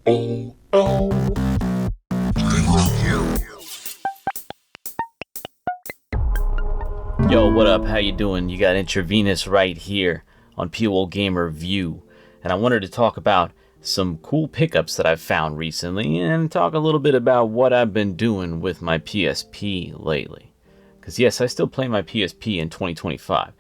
P.O.L. Yo, what up? How you doing? You got IntraVenus right here on P.O.L Gamer View, and I wanted to talk about some cool pickups that I've found recently and talk a little bit about what I've been doing with my PSP lately. Because yes, I still play my PSP in 2025.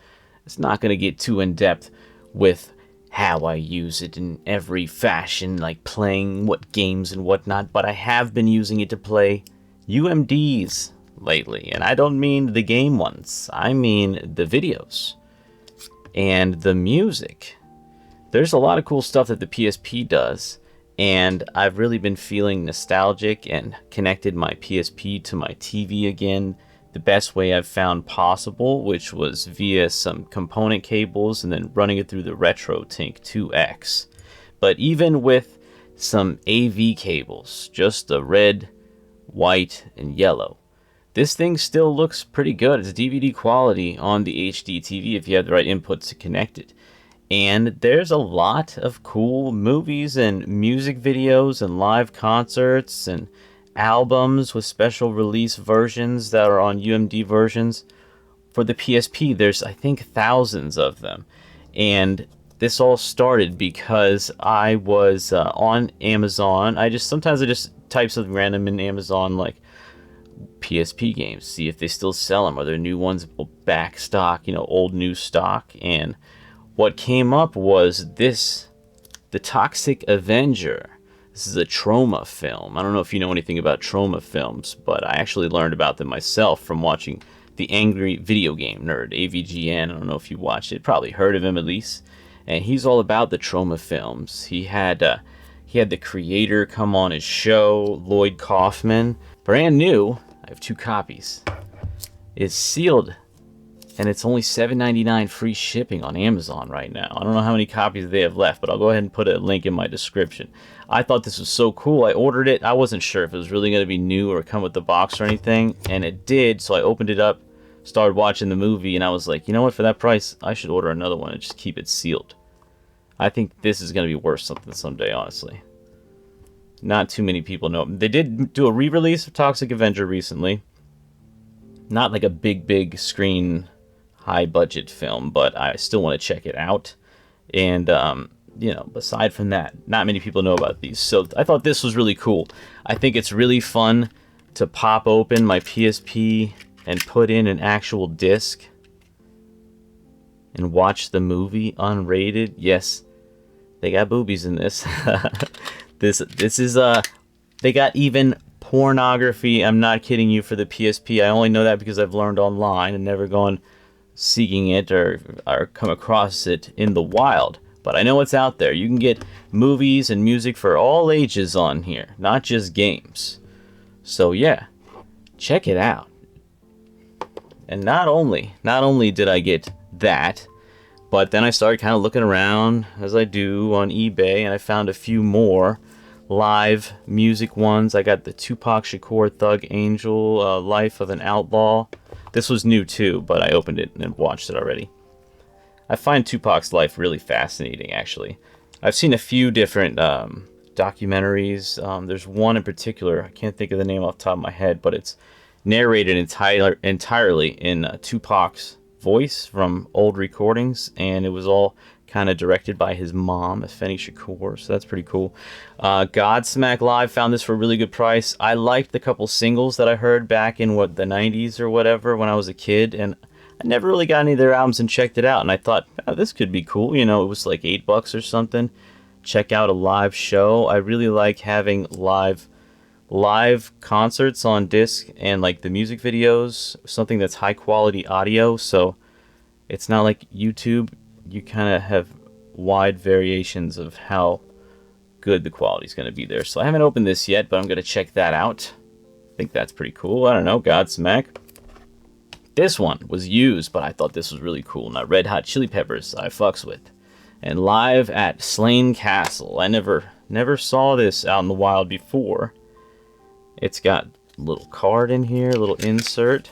It's not going to get too in-depth with how I use it in every fashion, like playing what games and whatnot, but I have been using it to play UMDs lately, and I don't mean the game ones, I mean the videos and the music. There's a lot of cool stuff that the PSP does, and I've really been feeling nostalgic and connected my PSP to my TV again the best way I've found possible, which was via some component cables and then running it through the RetroTink 2X. But even with some AV cables, just the red, white, and yellow, this thing still looks pretty good. It's DVD quality on the HD TV if you have the right inputs to connect it. And there's a lot of cool movies and music videos and live concerts and albums with special release versions that are on UMD versions. For the PSP, there's, I think, thousands of them. And this all started because I was on Amazon. Sometimes I just type something random in Amazon, like PSP games, see if they still sell them. Are there new ones back stock, old new stock? And what came up was this, The Toxic Avenger. This is a trauma film. I don't know if you know anything about trauma films, but I actually learned about them myself from watching The Angry Video Game Nerd, AVGN. I don't know if you watched it, probably heard of him at least. And he's all about the trauma films. He had the creator come on his show, Lloyd Kaufman. Brand new, I have 2 copies. It's sealed, and it's only $7.99 free shipping on Amazon right now. I don't know how many copies they have left, but I'll go ahead and put a link in my description. I thought this was so cool. I ordered it. I wasn't sure if it was really going to be new or come with the box or anything, and it did, so I opened it up, started watching the movie, and I was like, you know what, for that price, I should order another one and just keep it sealed. I think this is going to be worth something someday, honestly. Not too many people know. They did do a re-release of Toxic Avenger recently. Not like a big screen, high-budget film, but I still want to check it out. And, aside from that, not many people know about these. So I thought this was really cool. I think it's really fun to pop open my PSP and put in an actual disc and watch the movie unrated. Yes, they got boobies in this. This is they got even pornography. I'm not kidding you, for the PSP. I only know that because I've learned online and never gone seeking it or come across it in the wild. But I know it's out there. You can get movies and music for all ages on here, not just games. So yeah, check it out. And not only did I get that, but then I started kind of looking around, as I do, on eBay, and I found a few more live music ones. I got the Tupac Shakur Thug Angel, Life of an Outlaw. This was new too, but I opened it and watched it already. I find Tupac's life really fascinating, actually. I've seen a few different documentaries. There's one in particular, I can't think of the name off the top of my head, but it's narrated entirely in Tupac's voice from old recordings, and it was all kind of directed by his mom, Afeni Shakur, so that's pretty cool. Godsmack Live, found this for a really good price. I liked the couple singles that I heard back in the 90s or whatever when I was a kid, and I never really got any of their albums and checked it out, and I thought, oh, this could be cool. It was like $8 or something. Check out a live show. I really like having live concerts on disc and like the music videos, something that's high quality audio, so it's not like YouTube. You kind of have wide variations of how good the quality is going to be there. So I haven't opened this yet, but I'm going to check that out. I think that's pretty cool. I don't know, Godsmack. This one was used, but I thought this was really cool. Now, Red Hot Chili Peppers, I fucks with. And Live at Slane Castle. I never saw this out in the wild before. It's got a little card in here, a little insert.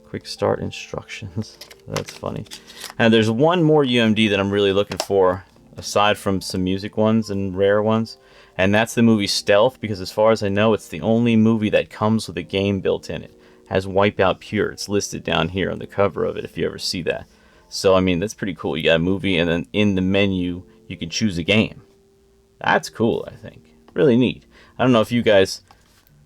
Quick start instructions. That's funny. And there's one more UMD that I'm really looking for. aside from some music ones and rare ones. And that's the movie Stealth, because as far as I know, it's the only movie that comes with a game built in it. Has Wipeout Pure. It's listed down here on the cover of it if you ever see that. So, I mean, that's pretty cool. You got a movie, and then in the menu, you can choose a game. That's cool, I think. Really neat. I don't know if you guys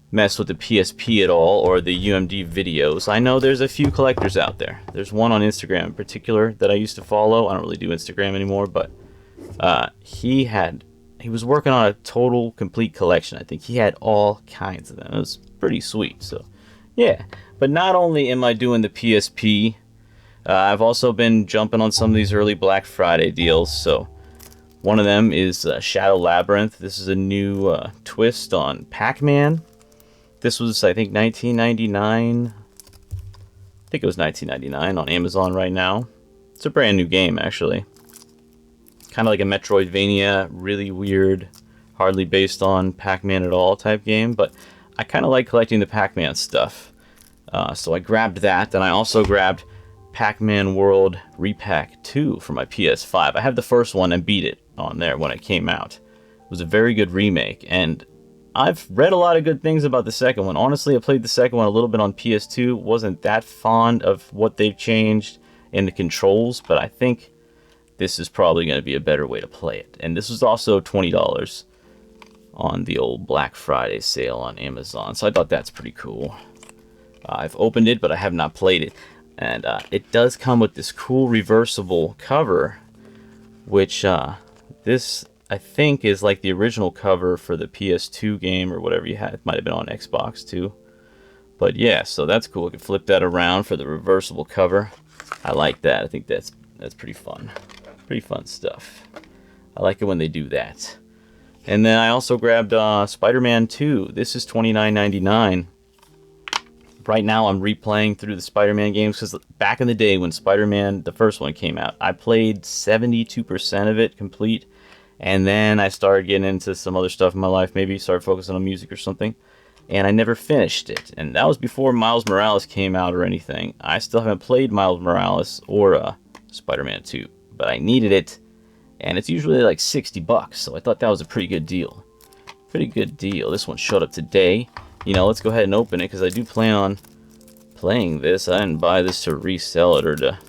mess with the PSP at all, or the UMD videos. I know there's a few collectors out there. There's one on Instagram in particular that I used to follow. I don't really do Instagram anymore, but he was working on a total complete collection. I think he had all kinds of them. It was pretty sweet. So yeah, but not only am I doing the PSP, I've also been jumping on some of these early Black Friday deals. So one of them is Shadow Labyrinth. This is a new twist on Pac-Man. This was, I think, $19.99. I think it was $19.99 on Amazon right now. It's a brand new game, actually. Kind of like a Metroidvania, really weird, hardly based on Pac-Man at all type game. But I kind of like collecting the Pac-Man stuff. So I grabbed that, and I also grabbed Pac-Man World Repack 2 for my PS5. I have the first one and beat it on there when it came out. It was a very good remake, and I've read a lot of good things about the second one. Honestly, I played the second one a little bit on PS2. Wasn't that fond of what they've changed in the controls, but I think this is probably going to be a better way to play it. And this was also $20 on the old Black Friday sale on Amazon, so I thought that's pretty cool. I've opened it, but I have not played it. And it does come with this cool reversible cover, which this, I think, is like the original cover for the PS2 game or whatever you had. It might have been on Xbox too. But yeah, so that's cool. I can flip that around for the reversible cover. I like that. I think that's pretty fun. Pretty fun stuff. I like it when they do that. And then I also grabbed Spider-Man 2. This is $29.99. Right now I'm replaying through the Spider-Man games because back in the day when Spider-Man, the first one, came out, I played 72% of it complete. And then I started getting into some other stuff in my life, maybe started focusing on music or something. And I never finished it. And that was before Miles Morales came out or anything. I still haven't played Miles Morales or Spider-Man 2. But I needed it. And it's usually like $60. So I thought that was a pretty good deal. Pretty good deal. This one showed up today. You know, let's go ahead and open it because I do plan on playing this. I didn't buy this to resell it or to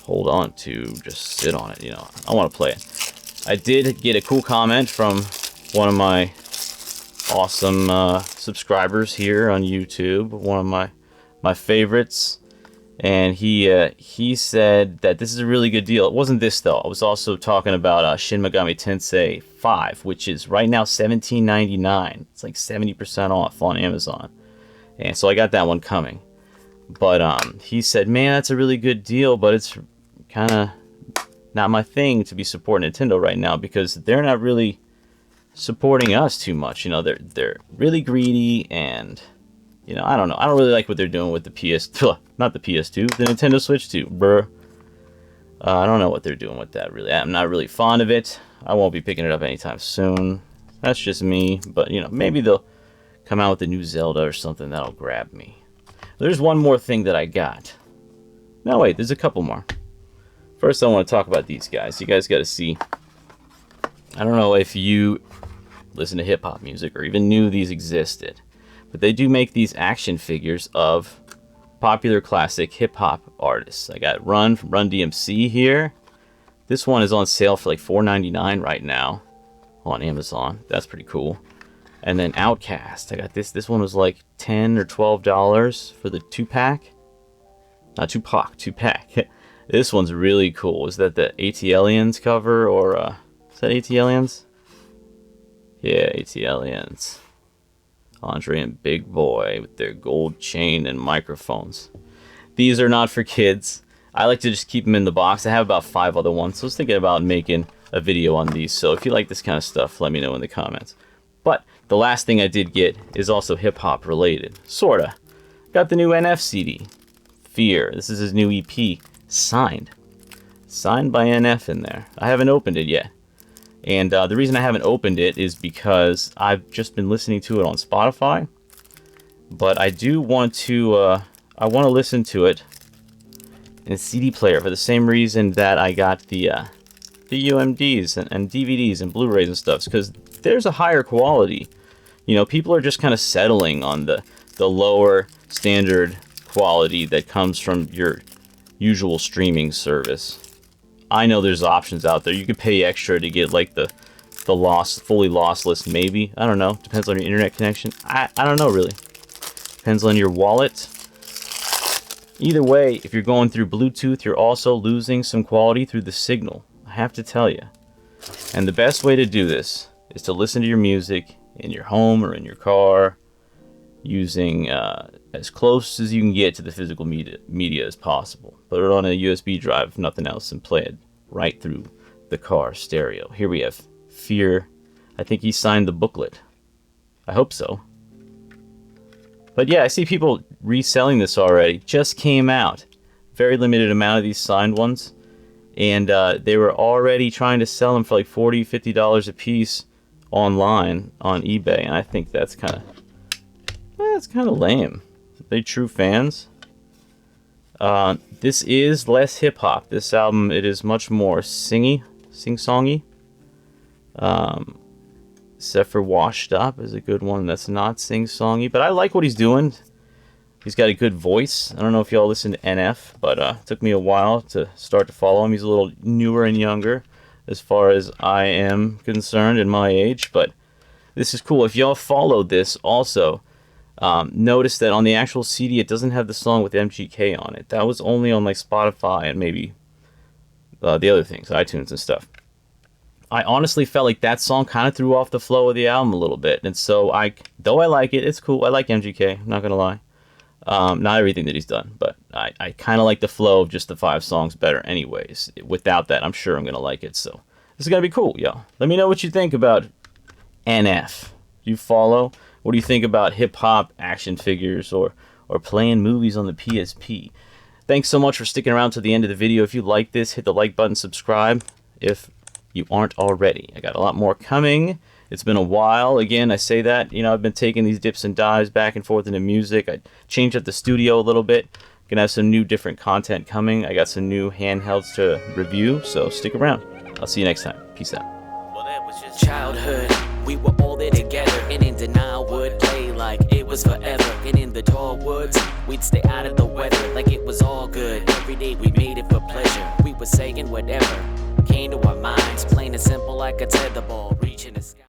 hold on to, just sit on it. You know, I want to play it. I did get a cool comment from one of my awesome subscribers here on YouTube, one of my favorites, and he said that this is a really good deal. It wasn't this though. I was also talking about Shin Megami Tensei 5, which is right now $17.99. It's like 70% off on Amazon, and so I got that one coming. But he said, man, that's a really good deal, but it's kind of not my thing to be supporting Nintendo right now because they're not really supporting us too much. You know, they're really greedy, and you know, I don't know. I don't really like what they're doing with the not the PS2, the Nintendo Switch 2, bruh. I don't know what they're doing with that, really. I'm not really fond of it. I won't be picking it up anytime soon. That's just me. But, you know, maybe they'll come out with a new Zelda or something that'll grab me. There's one more thing that I got. No, wait, there's a couple more. First, I want to talk about these guys. You guys got to see. I don't know if you listen to hip-hop music or even knew these existed, but they do make these action figures of popular classic hip-hop artists. I got Run from Run DMC here. This one is on sale for like $4.99 right now on Amazon. That's pretty cool. And then Outkast. I got this. This one was like $10 or $12 for the 2-pack. Not 2-pack, 2-pack. This one's really cool. Is that the AT-Aliens cover, or is that AT-Aliens? Yeah, AT-Aliens. Andre and Big Boy with their gold chain and microphones. These are not for kids. I like to just keep them in the box. I have about 5 other ones, so I was thinking about making a video on these. So if you like this kind of stuff, let me know in the comments. But the last thing I did get is also hip-hop related. Sorta. Got the new NF CD. Fear. This is his new EP. Signed. Signed by NF in there. I haven't opened it yet. And the reason I haven't opened it is because I've just been listening to it on Spotify. But I do want to, I want to listen to it in a CD player for the same reason that I got the the UMDs and DVDs and Blu-rays and stuff, because there's a higher quality. You know, people are just kind of settling on the lower standard quality that comes from your usual streaming service. I know there's options out there. You could pay extra to get like the fully lossless, maybe. I don't know. Depends on your internet connection. I don't know, really. Depends on your wallet. Either way, if you're going through Bluetooth, you're also losing some quality through the signal. I have to tell you. And the best way to do this is to listen to your music in your home or in your car using as close as you can get to the physical media as possible. Put it on a USB drive, if nothing else, and play it right through the car stereo. Here we have Fear. I think he signed the booklet. I hope so. But yeah, I see people reselling this already. Just came out. Very limited amount of these signed ones. And they were already trying to sell them for like $40, $50 a piece online on eBay. And I think that's kind of lame. Are they true fans? This is less hip-hop. This album, it is much more sing-songy. Except for Washed Up is a good one that's not sing-songy. But I like what he's doing. He's got a good voice. I don't know if y'all listen to NF, but it took me a while to start to follow him. He's a little newer and younger as far as I am concerned in my age. But this is cool. If y'all followed this also, notice that on the actual CD it doesn't have the song with MGK on it. That was only on like Spotify and maybe the other things, iTunes and stuff. I honestly felt like that song kind of threw off the flow of the album a little bit. And so though I like it, it's cool. I like MGK, I'm not going to lie. Not everything that he's done, but I kind of like the flow of just the 5 songs better anyways. Without that, I'm sure I'm going to like it. So this is going to be cool, yo. Let me know what you think about NF. You follow? What do you think about hip-hop action figures or playing movies on the PSP? Thanks so much for sticking around to the end of the video. If you like this, hit the like button, subscribe if you aren't already. I got a lot more coming. It's been a while. Again, I say that, you know, I've been taking these dips and dives back and forth into music. I changed up the studio a little bit. Gonna have some new different content coming. I got some new handhelds to review, so stick around. I'll see you next time. Peace out. Well, that was just childhood. We were all there together, and in denial would play like it was forever. And in the tall woods, we'd stay out of the weather like it was all good. Every day we made it for pleasure. We were saying whatever came to our minds, plain and simple like a tetherball reaching the sky.